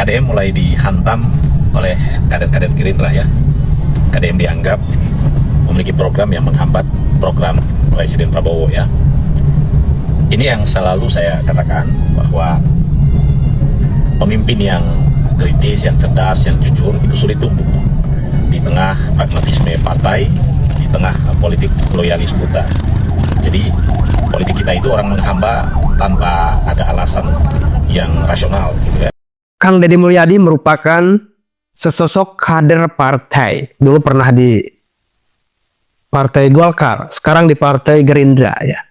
KDM mulai dihantam oleh kader-kader Gerindra ya. KDM dianggap memiliki program yang menghambat program Presiden Prabowo ya. Ini yang selalu saya katakan bahwa pemimpin yang kritis, yang cerdas, yang jujur itu sulit tumbuh di tengah pragmatisme partai, di tengah politik loyalis buta. Jadi politik kita itu orang menghamba tanpa ada alasan yang rasional gitu ya. Kang Deddy Mulyadi merupakan sesosok kader partai. Dulu pernah di Partai Golkar, sekarang di Partai Gerindra ya.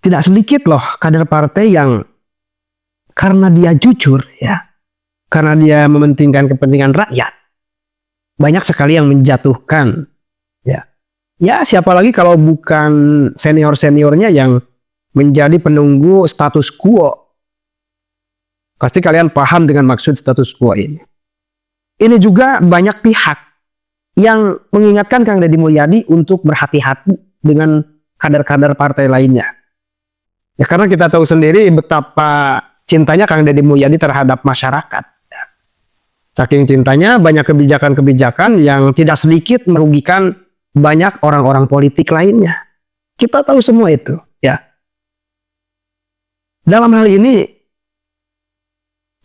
Tidak sedikit loh kader partai yang karena dia jujur ya, karena dia mementingkan kepentingan rakyat, banyak sekali yang menjatuhkan ya. Ya siapa lagi kalau bukan senior-seniornya yang menjadi penunggu status quo. Pasti kalian paham dengan maksud status quo ini. Ini juga banyak pihak yang mengingatkan Kang Deddy Mulyadi untuk berhati-hati dengan kader-kader partai lainnya. Ya karena kita tahu sendiri betapa cintanya Kang Deddy Mulyadi terhadap masyarakat. Saking cintanya banyak kebijakan-kebijakan yang tidak sedikit merugikan banyak orang-orang politik lainnya. Kita tahu semua itu ya. Dalam hal ini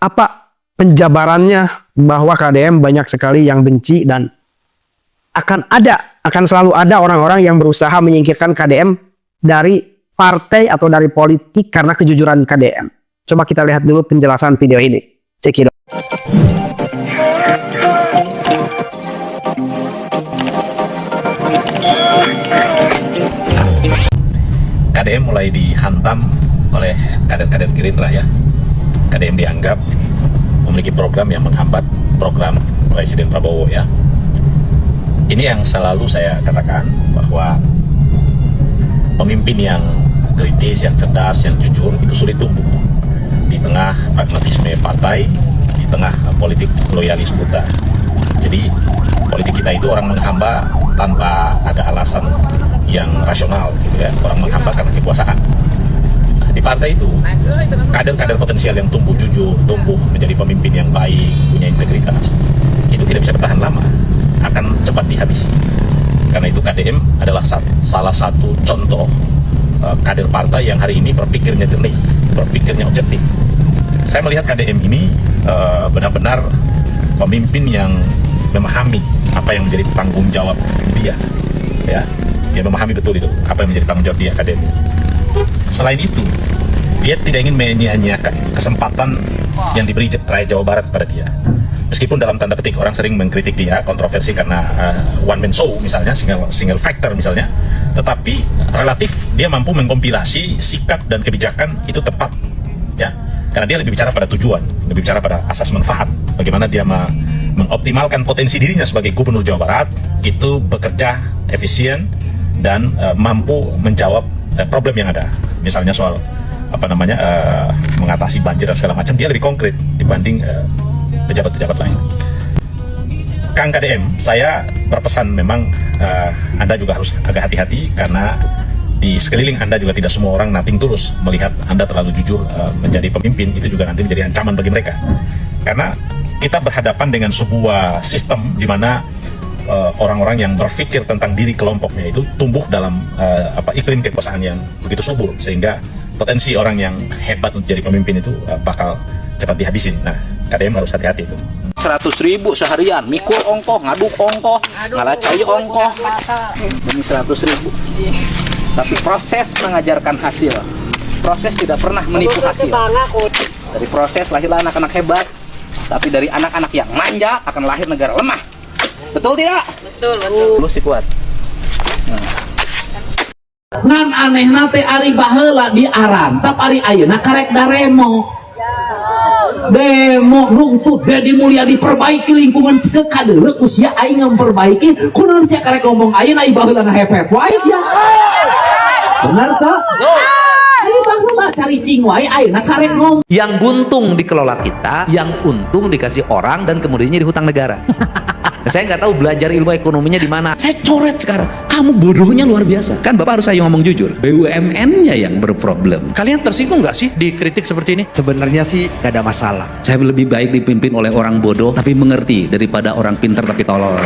apa penjabarannya bahwa KDM banyak sekali yang benci dan akan selalu ada orang-orang yang berusaha menyingkirkan KDM dari partai atau dari politik karena kejujuran KDM. Coba kita lihat dulu penjelasan video ini. Cekidot. KDM mulai dihantam oleh kader-kader Gerindra ya. KDM dianggap memiliki program yang menghambat program Presiden Prabowo ya. Ini yang selalu saya katakan bahwa pemimpin yang kritis, yang cerdas, yang jujur itu sulit tumbuh di tengah pragmatisme partai, di tengah politik loyalis buta. Jadi politik kita itu orang menghamba tanpa ada alasan yang rasional gitu ya. Orang menghamba karena kekuasaan. Di partai itu kader-kader potensial yang tumbuh jujur, tumbuh menjadi pemimpin yang baik, punya integritas, itu tidak bisa bertahan lama, akan cepat dihabisi. Karena itu KDM adalah salah satu contoh kader partai yang hari ini berpikirnya jernih, berpikirnya objektif. Saya melihat KDM ini benar-benar pemimpin yang memahami apa yang menjadi tanggung jawab dia, ya. Dia memahami betul itu apa yang menjadi tanggung jawab dia KDM. Selain itu, dia tidak ingin menyia-nyiakan kesempatan yang diberi rakyat Jawa Barat kepada dia. Meskipun dalam tanda petik orang sering mengkritik dia, kontroversi karena one man show misalnya, single factor misalnya, tetapi relatif dia mampu mengkompilasi sikap dan kebijakan itu tepat, ya. Karena dia lebih bicara pada tujuan, lebih bicara pada asas manfaat, bagaimana dia mengoptimalkan potensi dirinya sebagai gubernur Jawa Barat itu bekerja efisien dan mampu menjawab problem yang ada, misalnya soal mengatasi banjir dan segala macam. Dia lebih konkret dibanding pejabat-pejabat lain. Kang KDM, saya berpesan memang Anda juga harus agak hati-hati karena di sekeliling Anda juga tidak semua orang nating tulus melihat Anda terlalu jujur menjadi pemimpin. Itu juga nanti menjadi ancaman bagi mereka, karena kita berhadapan dengan sebuah sistem di mana orang-orang yang berpikir tentang diri kelompoknya itu tumbuh dalam iklim kekuasaan yang begitu subur, sehingga potensi orang yang hebat untuk jadi pemimpin itu bakal cepat dihabisin. Nah, KDM harus hati-hati itu. 100.000 seharian, mikul ongkoh, ngaduk ongkoh, ngalacai ongkoh, demi 100.000. Tapi proses mengajarkan hasil. Proses tidak pernah menipu hasil. Dari proses lahirlah anak-anak hebat, tapi dari anak-anak yang manja akan lahir negara lemah. Betul tidak? Betul. Lu si kuat. Ngan aneh nate ari baheula di arantap ari ayeuna karek daremo. Demo runtut Deddy Mulyadi diperbaiki lingkungan ke kadeuleuh usia aing memperbaiki kunaon sia karek ngomong ayeuna ai baheula na hepep wae sia. Benar tah? Ini baheula cari cing wae ayeuna karek ngomong. Yang buntung dikelola kita, yang untung dikasih orang dan kemudiannya dihutang negara. Saya nggak tahu belajar ilmu ekonominya di mana. Saya coret sekarang. Kamu bodohnya luar biasa. Kan Bapak harus saya ngomong jujur. BUMN-nya yang berproblem. Kalian tersinggung nggak sih dikritik seperti ini? Sebenarnya sih gak ada masalah. Saya lebih baik dipimpin oleh orang bodoh tapi mengerti daripada orang pintar tapi tolol.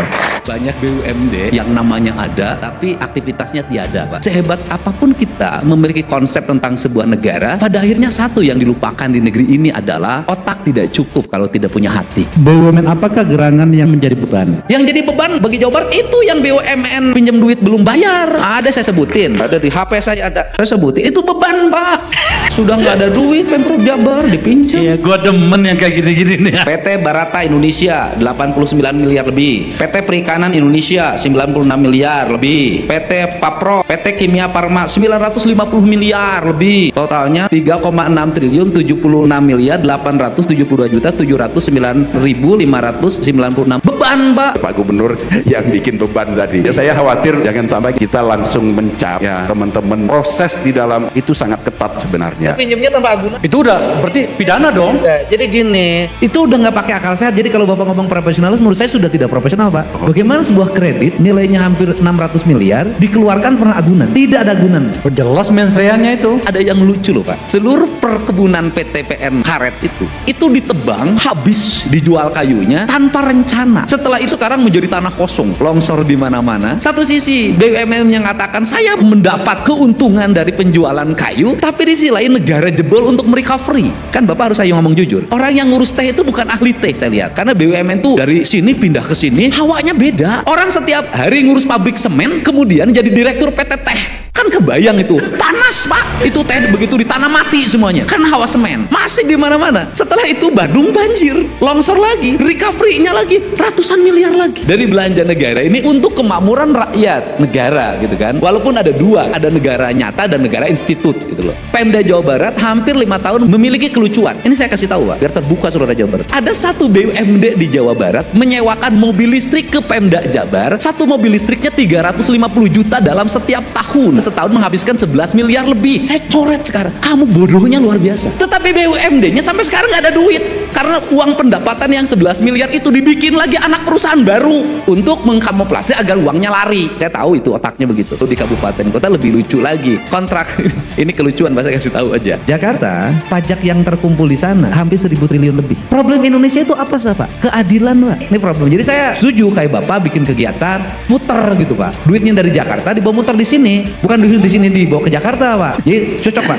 Banyak BUMD yang namanya ada tapi aktivitasnya tiada, Pak. Sehebat apapun kita memiliki konsep tentang sebuah negara, pada akhirnya satu yang dilupakan di negeri ini adalah otak tidak cukup kalau tidak punya hati. BUMN apakah gerangan yang menjadi beban? Yang jadi beban bagi Jawa Barat itu yang BUMN pinjam duit belum bayar. Ada saya sebutin, ada di HP saya ada. Saya sebutin itu beban, Pak. Sudah nggak ada duit Pemprov Jabar dipinjam. Iya, gua demen yang kayak gini-gini nih. PT Barata Indonesia 89 miliar lebih. PT Perikanan Indonesia 96 miliar lebih. PT Papro, PT Kimia Farma 950 miliar lebih. Totalnya 3,6 triliun 76 miliar 872 juta 709.596. Beban, Pak. Pak Gubernur yang bikin beban tadi. Ya, saya khawatir jangan sampai kita langsung mencap ya teman-teman. Proses di dalam itu sangat ketat sebenarnya. Pinjamnya tanpa agunan. Itu udah berarti pidana dong. Jadi gini, itu udah nggak pakai akal sehat. Jadi kalau Bapak ngomong profesionalis, menurut saya sudah tidak profesional, Pak. Bagaimana sebuah kredit nilainya hampir 600 miliar dikeluarkan pernah agunan? Tidak ada agunan. Oh, jelas mensreanya itu. Ada yang lucu loh, Pak. Seluruh perkebunan PTPN karet itu ditebang, habis dijual kayunya tanpa rencana. Setelah itu sekarang menjadi tanah kosong, longsor di mana-mana. Satu sisi BUMN yang mengatakan saya mendapat keuntungan dari penjualan kayu, tapi di sisi lain negara jebol untuk merecovery. Kan Bapak harus saya ngomong jujur. Orang yang ngurus teh itu bukan ahli teh saya lihat. Karena BUMN tuh dari sini pindah ke sini, hawanya beda. Orang setiap hari ngurus pabrik semen, kemudian jadi direktur PT Teh. Kan kebayang itu panas, Pak. Itu teh begitu ditanam mati semuanya karena hawa semen masih di mana-mana. Setelah itu Badung banjir, longsor lagi, recovery-nya lagi ratusan miliar lagi dari belanja negara ini untuk kemakmuran rakyat negara gitu kan. Walaupun ada dua, ada negara nyata dan negara institut gitu loh. Pemda Jawa Barat hampir 5 tahun memiliki kelucuan. Ini saya kasih tahu, Pak, biar terbuka saudara Jawa Barat. Ada satu BUMD di Jawa Barat menyewakan mobil listrik ke Pemda Jabar. Satu mobil listriknya 350 juta dalam setiap tahun. Setahun menghabiskan 11 miliar lebih. Saya coret sekarang. Kamu bodohnya luar biasa. Tetapi BUMD-nya sampai sekarang nggak ada duit. Karena uang pendapatan yang 11 miliar itu dibikin lagi anak perusahaan baru untuk mengkamuflase agar uangnya lari. Saya tahu itu otaknya begitu. Tuh di kabupaten kota lebih lucu lagi. Kontrak ini kelucuan, saya kasih tahu aja. Jakarta, pajak yang terkumpul di sana hampir 1.000 triliun lebih. Problem Indonesia itu apa sih, Pak? Keadilan, Pak. Ini problem. Jadi saya setuju kayak Bapak bikin kegiatan muter gitu, Pak. Duitnya dari Jakarta dibawa muter di sini. Bukan duit di sini dibawa ke Jakarta, Pak. Jadi cocok, Pak.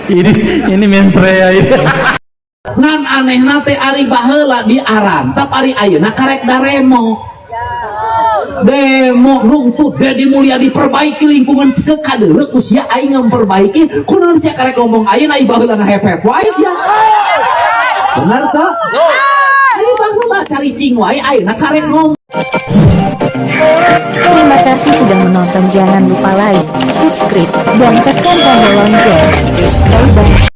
Ini mensrea ini. Ngan aneh nate ari baheula di Arantap ari ayeuna karek daremo. Demo runtut Deddy Mulyadi perbaiki lingkungan ke kadeuleuh ku sia aing memperbaiki kunaon sia karek ngomong ayeuna ai baheula na hepep wae sia. Benar teh? Ari baheula cari cing wae ayeuna karek ngomong. Terima kasih sudah menonton. Jangan lupa like, subscribe, dan tekan tombol lonceng. Bye bye.